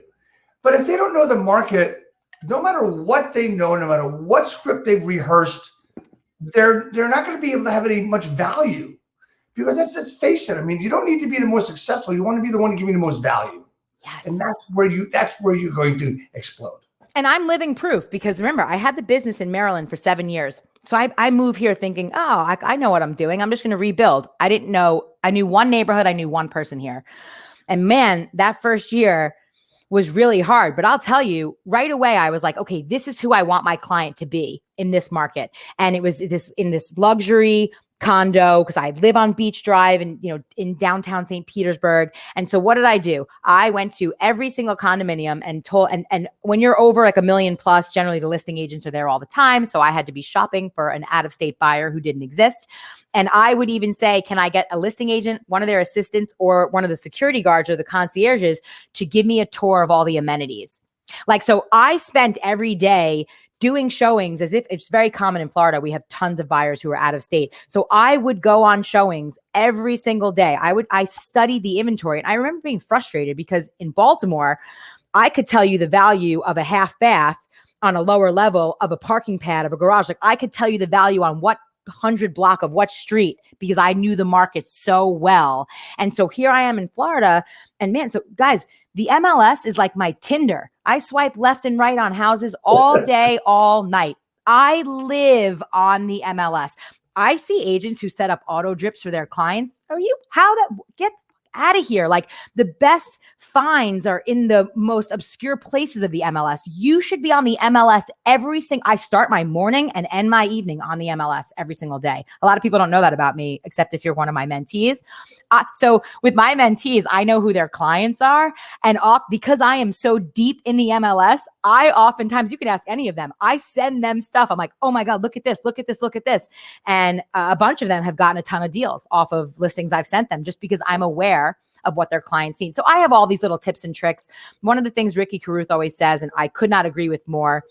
but if they don't know the market, no matter what they know, no matter what script they've rehearsed, they're not going to be able to have any much value, because let's face it. I mean, you don't need to be the most successful. You want to be the one to give you the most value. Yes. And that's where you're going to explode. And I'm living proof, because remember, I had the business in Maryland for 7 years. So I moved here thinking, I know what I'm doing. I'm just going to rebuild. I didn't know. I knew one neighborhood. I knew one person here. And man, that first year was really hard. But I'll tell you, right away, I was like, okay, this is who I want my client to be in this market. And it was in this luxury condo, because I live on Beach Drive and, in downtown St. Petersburg. And so what did I do? I went to every single condominium and and when you're over like $1 million plus, generally the listing agents are there all the time. So I had to be shopping for an out-of-state buyer who didn't exist. And I would even say, can I get a listing agent, one of their assistants, or one of the security guards or the concierges to give me a tour of all the amenities? Like, so I spent every day doing showings, as if it's very common in Florida. We have tons of buyers who are out of state. So I would go on showings every single day. I studied the inventory. And I remember being frustrated because in Baltimore, I could tell you the value of a half bath on a lower level, of a parking pad, of a garage. Like, I could tell you the value on what 100 block of what street, because I knew the market so well. And so here I am in Florida, and man, so guys, the MLS is like my Tinder. I swipe left and right on houses all day, all night. I live on the MLS. I see agents who set up auto drips for their clients. Get out of here. Like, the best finds are in the most obscure places of the MLS. You should be on the MLS I start my morning and end my evening on the MLS every single day. A lot of people don't know that about me, except if you're one of my mentees. So with my mentees, I know who their clients are. And because I am so deep in the MLS, I oftentimes, you can ask any of them, I send them stuff. I'm like, oh my God, look at this, look at this, look at this. And a bunch of them have gotten a ton of deals off of listings I've sent them, just because I'm aware of what their clients need. So I have all these little tips and tricks. One of the things Ricky Carruth always says, and I could not agree with more,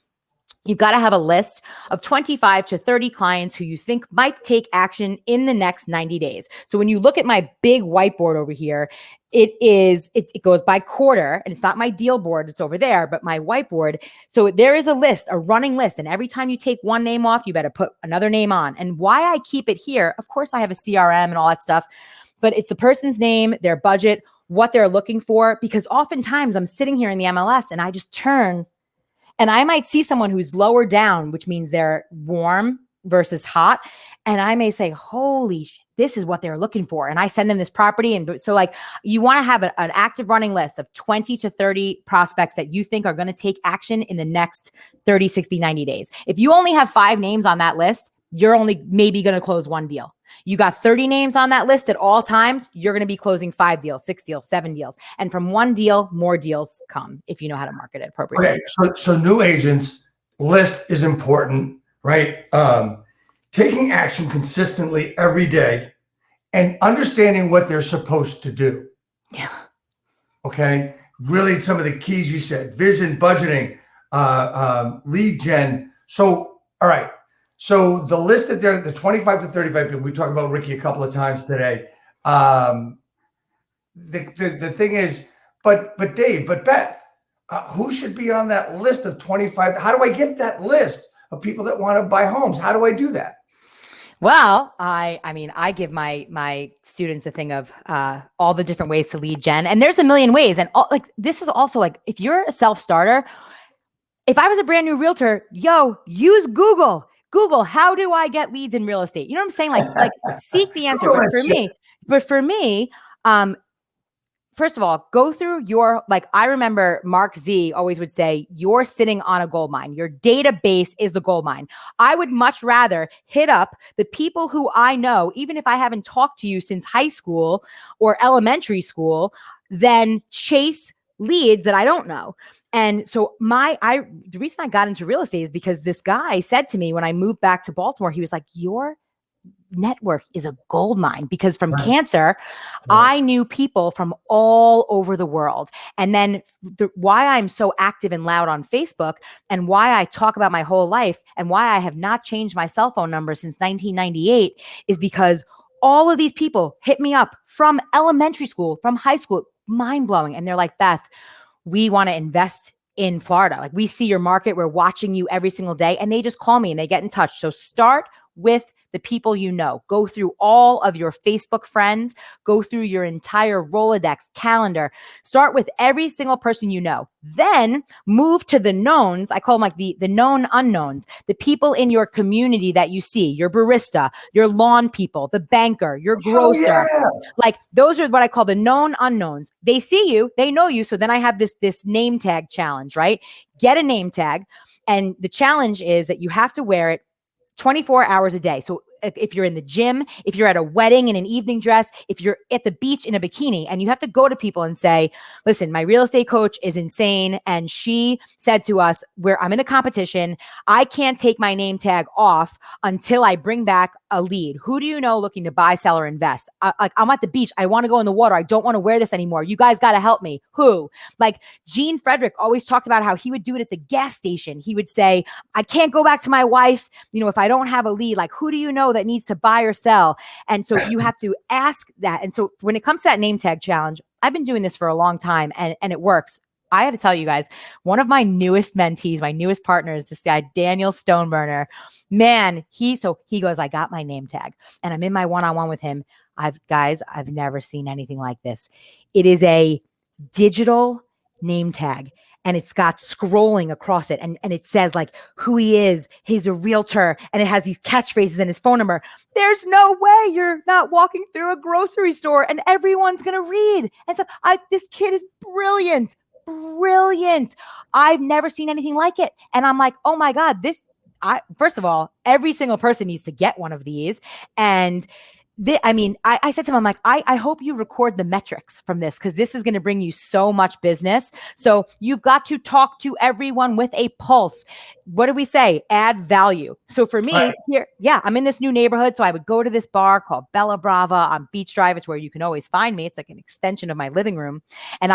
you've got to have a list of 25 to 30 clients who you think might take action in the next 90 days. So when you look at my big whiteboard over here, it goes by quarter, and it's not my deal board, it's over there, but my whiteboard. So there is a list, a running list. And every time you take one name off, you better put another name on. And why I keep it here, of course I have a CRM and all that stuff, but it's the person's name, their budget, what they're looking for, because oftentimes I'm sitting here in the MLS and I just turn And I might see someone who's lower down, which means they're warm versus hot. And I may say, holy shit, this is what they're looking for. And I send them this property. And so like you want to have an active running list of 20 to 30 prospects that you think are going to take action in the next 30, 60, 90 days. If you only have 5 names on that list, you're only maybe going to close 1 deal. You got 30 names on that list at all times, you're going to be closing 5 deals, 6 deals, 7 deals. And from 1 deal, more deals come if you know how to market it appropriately. Okay, so new agents, list is important, right? Taking action consistently every day and understanding what they're supposed to do. Yeah. Okay. Really, some of the keys you said: vision, budgeting, lead gen. So, all right. So the list that they're the 25 to 35 people, we talked about Ricky a couple of times today. The thing is, but Beth, who should be on that list of 25? How do I get that list of people that want to buy homes? How do I do that? Well, I mean, I give my students a thing of all the different ways to lead gen, and there's a million ways. And this is also like, if you're a self-starter, if I was a brand new realtor, use Google. Google, how do I get leads in real estate? You know what I'm saying? Like seek the answer. But for me, first of all, go through I remember Mark Z always would say, you're sitting on a gold mine. Your database is the gold mine. I would much rather hit up the people who I know, even if I haven't talked to you since high school or elementary school, than chase leads that I don't know. And so the reason I got into real estate is because this guy said to me when I moved back to Baltimore, he was like, your network is a gold mine, because from cancer, I knew people from all over the world. And then why I'm so active and loud on Facebook, and why I talk about my whole life, and why I have not changed my cell phone number since 1998 is because all of these people hit me up from elementary school, from high school, mind blowing. And they're like, Beth, we want to invest in Florida. Like, we see your market. We're watching you every single day. And they just call me and they get in touch. So start with the people you know. Go through all of your Facebook friends. Go through your entire Rolodex calendar. Start with every single person you know. Then move to the knowns. I call them like the known unknowns. The people in your community that you see. Your barista, your lawn people, the banker, your grocer. Yeah. Like, those are what I call the known unknowns. They see you. They know you. So then I have this name tag challenge, right? Get a name tag. And the challenge is that you have to wear it 24 hours a day. So if you're in the gym, if you're at a wedding in an evening dress, if you're at the beach in a bikini, and you have to go to people and say, listen, my real estate coach is insane. And she said to us, I'm in a competition. I can't take my name tag off until I bring back a lead. Who do you know looking to buy, sell, or invest? I'm at the beach. I want to go in the water. I don't want to wear this anymore. You guys got to help me. Who? Like, Gene Frederick always talked about how he would do it at the gas station. He would say, I can't go back to my wife, if I don't have a lead. Like, who do you know that needs to buy or sell? And so you have to ask that. And so when it comes to that name tag challenge, I've been doing this for a long time, and it works. I had to tell you guys, one of my newest mentees, my newest partners, this guy, Daniel Stoneburner, man, he goes, I got my name tag, and I'm in my one-on-one with him. I've never seen anything like this. It is a digital name tag, and it's got scrolling across it, and it says like who he is. He's a realtor, and it has these catchphrases and his phone number. There's no way you're not walking through a grocery store and everyone's going to read. And so this kid is brilliant. I've never seen anything like it. And I'm like, oh my God, first of all, every single person needs to get one of these. And I said to him, I'm like, I hope you record the metrics from this, because this is going to bring you so much business. So you've got to talk to everyone with a pulse. What do we say? Add value. So for me here, I'm in this new neighborhood. So I would go to this bar called Bella Brava on Beach Drive. It's where you can always find me. It's like an extension of my living room. And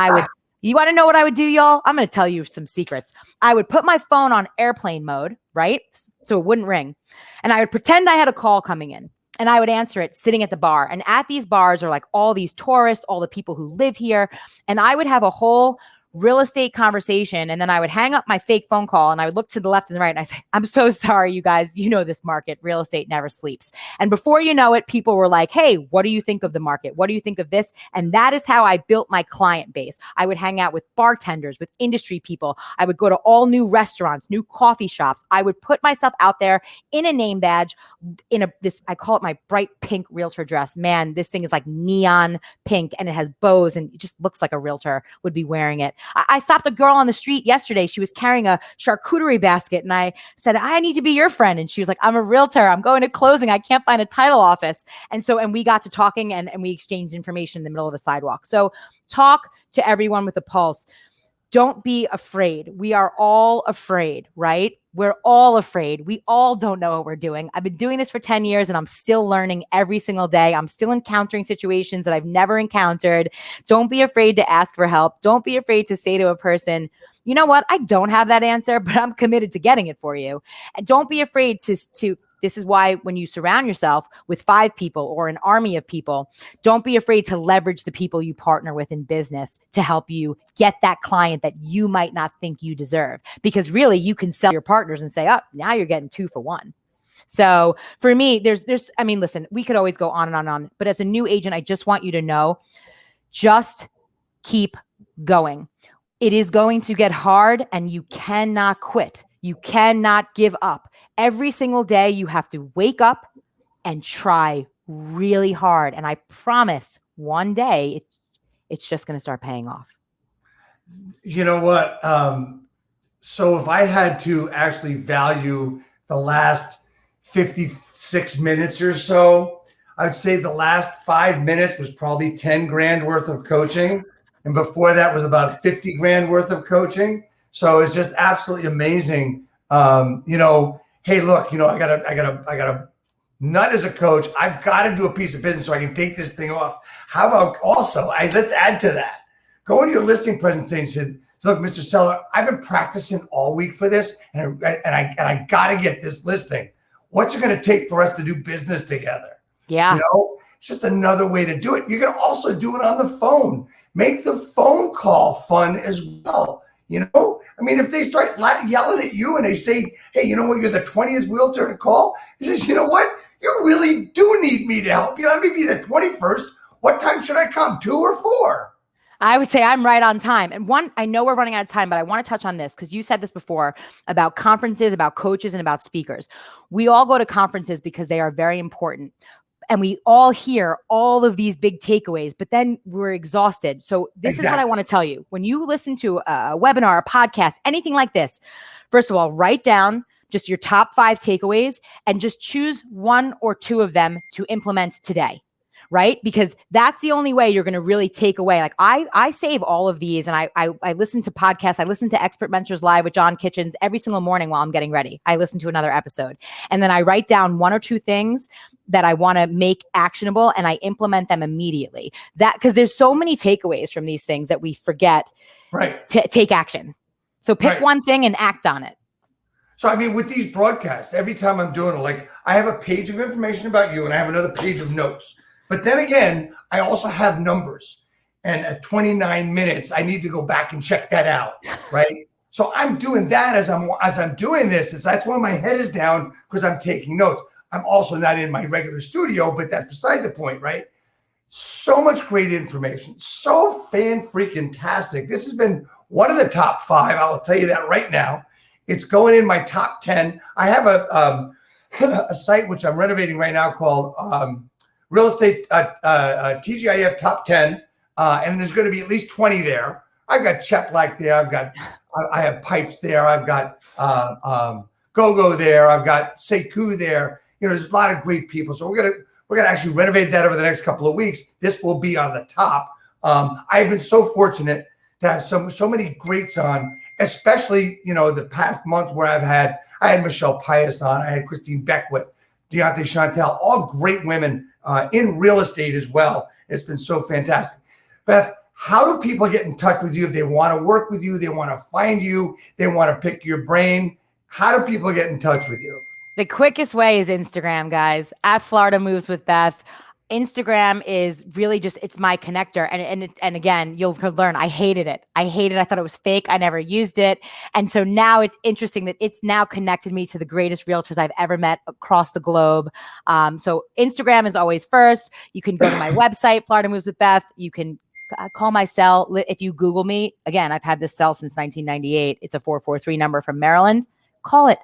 you want to know what I would do, y'all? I'm going to tell you some secrets. I would put my phone on airplane mode, right? So it wouldn't ring. And I would pretend I had a call coming in. And I would answer it sitting at the bar. And at these bars are like all these tourists, all the people who live here. And I would have a whole real estate conversation. And then I would hang up my fake phone call and I would look to the left and the right and I say, I'm so sorry, you guys, you know, this market, real estate never sleeps. And before you know it, people were like, hey, what do you think of the market? What do you think of this? And that is how I built my client base. I would hang out with bartenders, with industry people. I would go to all new restaurants, new coffee shops. I would put myself out there in a name badge, in this, I call it my bright pink realtor dress. Man, this thing is like neon pink and it has bows and it just looks like a realtor would be wearing it. I stopped a girl on the street yesterday. She was carrying a charcuterie basket and I said, I need to be your friend. And she was like, I'm a realtor. I'm going to closing. I can't find a title office. And we got to talking and we exchanged information in the middle of a sidewalk. So talk to everyone with a pulse. Don't be afraid. We are all afraid, right? We're all afraid. We all don't know what we're doing. I've been doing this for 10 years and I'm still learning every single day. I'm still encountering situations that I've never encountered. Don't be afraid to ask for help. Don't be afraid to say to a person, you know what? I don't have that answer, but I'm committed to getting it for you. And don't be afraid to this is why when you surround yourself with 5 people or an army of people, don't be afraid to leverage the people you partner with in business to help you get that client that you might not think you deserve. Because really you can sell your partners and say, oh, now you're getting 2 for 1. So for me, listen, we could always go on and on and on, but as a new agent, I just want you to know, just keep going. It is going to get hard and you cannot quit. You cannot give up. Every single day you have to wake up and try really hard. And I promise one day it's just going to start paying off. You know what? So if I had to actually value the last 56 minutes or so, I'd say the last 5 minutes was probably 10 grand worth of coaching. And before that was about 50 grand worth of coaching. So it's just absolutely amazing. Hey, look, I gotta nut as a coach. I've got to do a piece of business so I can take this thing off. How about also, let's add to that. Go into your listing presentation. Look, Mr. Seller, I've been practicing all week for this, and I got to get this listing. What's it going to take for us to do business together? Yeah. It's just another way to do it. You can also do it on the phone. Make the phone call fun as well. If they start yelling at you and they say, hey, you know what, you're the 20th realtor to call. He says, you know what? You really do need me to help you. Let me be the 21st. What time should I come? 2 or 4? I would say I'm right on time. And I know we're running out of time, but I want to touch on this because you said this before about conferences, about coaches, and about speakers. We all go to conferences because they are very important. And we all hear all of these big takeaways, but then we're exhausted. So this is what I want to tell you. When you listen to a webinar, a podcast, anything like this, first of all, write down just your top 5 takeaways and just choose 1 or 2 of them to implement today. Right? Because that's the only way you're going to really take away. Like I save all of these and I listen to podcasts. I listen to Expert Mentors Live with John Kitchens every single morning while I'm getting ready. I listen to another episode and then I write down 1 or 2 things that I want to make actionable and I implement them immediately. Because there's so many takeaways from these things that we forget to take action. So pick one thing and act on it. So, with these broadcasts, every time I'm doing it, like I have a page of information about you and I have another page of notes. But then again, I also have numbers. And at 29 minutes, I need to go back and check that out, right? So I'm doing that as I'm doing this. That's why my head is down because I'm taking notes. I'm also not in my regular studio, but that's beside the point, right? So much great information. So fan-freaking-tastic. This has been one of the top 5. I will tell you that right now. It's going in my top 10. I have a site which I'm renovating right now called Real Estate TGIF Top 10, and there's going to be at least 20 there. I've got Cheplack there. I have Pipes there. I've got Go-Go there. I've got Sekou there. There's a lot of great people. So we're gonna actually renovate that over the next couple of weeks. This will be on the top. I've been so fortunate to have so many greats on, especially the past month where I had Michelle Pius on. I had Christine Beckwith, Deontay Chantel, all great women in real estate as well. It's been so fantastic. Beth, how do people get in touch with you if they want to work with you, they want to find you, they want to pick your brain? How do people get in touch with you? The quickest way is Instagram, guys, at Florida Moves with Beth. Instagram is really just, it's my connector. And again, you'll learn, I hated it. I thought it was fake. I never used it. And so now it's interesting that it's now connected me to the greatest realtors I've ever met across the globe. So Instagram is always first. You can go to my website, Florida Moves with Beth. You can call my cell. If you Google me, again, I've had this cell since 1998. It's a 443 number from Maryland. Call it.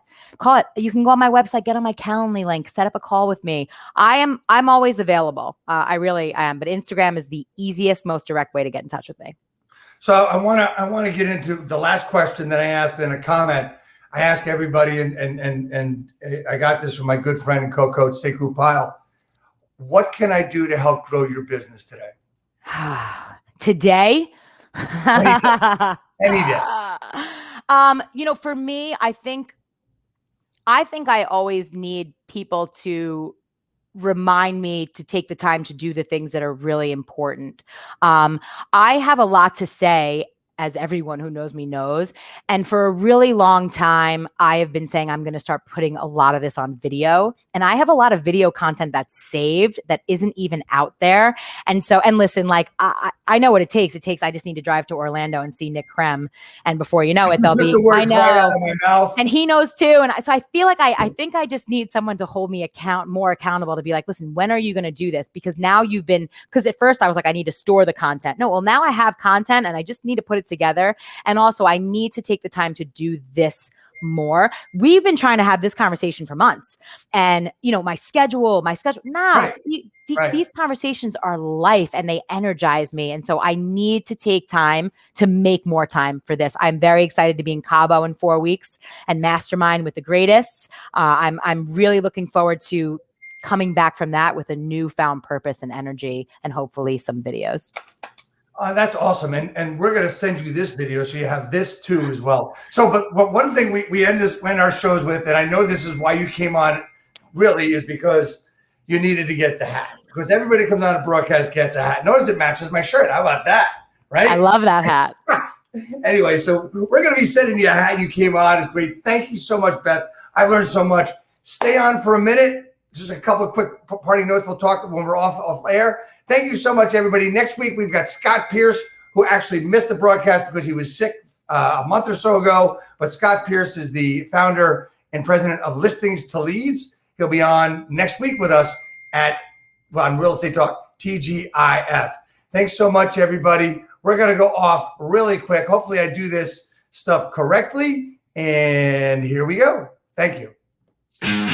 You can go on my website, get on my Calendly link, set up a call with me. I'm always available. I really am. But Instagram is the easiest, most direct way to get in touch with me. So I want to get into the last question that I asked in a comment. I ask everybody, and I got this from my good friend and co-coach Sekou Pyle. What can I do to help grow your business today? Today? Any day. For me, I think I always need people to remind me to take the time to do the things that are really important. I have a lot to say, as everyone who knows me knows. And for a really long time, I have been saying I'm going to start putting a lot of this on video. And I have a lot of video content that's saved that isn't even out there. And listen, like I know what it takes. I just need to drive to Orlando and see Nick Krem. And before you know it, they'll be, I know. Right out of my mouth. And he knows too. And so I feel like I think I just need someone to hold me more accountable, to be like, listen, when are you going to do this? Because now because at first I was like, I need to store the content. No, well, now I have content and I just need to put it together. And also I need to take the time to do this more. We've been trying to have this conversation for months, and my schedule, right. These conversations are life and they energize me. And so I need to take time to make more time for this. I'm very excited to be in Cabo in 4 weeks and mastermind with the greatest. I'm really looking forward to coming back from that with a newfound purpose and energy, and hopefully some videos. That's awesome. And we're going to send you this video so you have this too as well. So, but one thing we end our shows with, and I know this is why you came on really, is because you needed to get the hat. Because everybody comes on a broadcast gets a hat. Notice it matches my shirt. How about that? Right? I love that hat. Anyway, so we're going to be sending you a hat. You came on. It's great. Thank you so much, Beth. I've learned so much. Stay on for a minute. Just a couple of quick parting notes. We'll talk when we're off air. Thank you so much, everybody. Next week, we've got Scott Pierce, who actually missed the broadcast because he was sick a month or so ago. But Scott Pierce is the founder and president of Listings to Leads. He'll be on next week with us on Real Estate Talk TGIF. Thanks so much, everybody. We're going to go off really quick. Hopefully, I do this stuff correctly. And here we go. Thank you.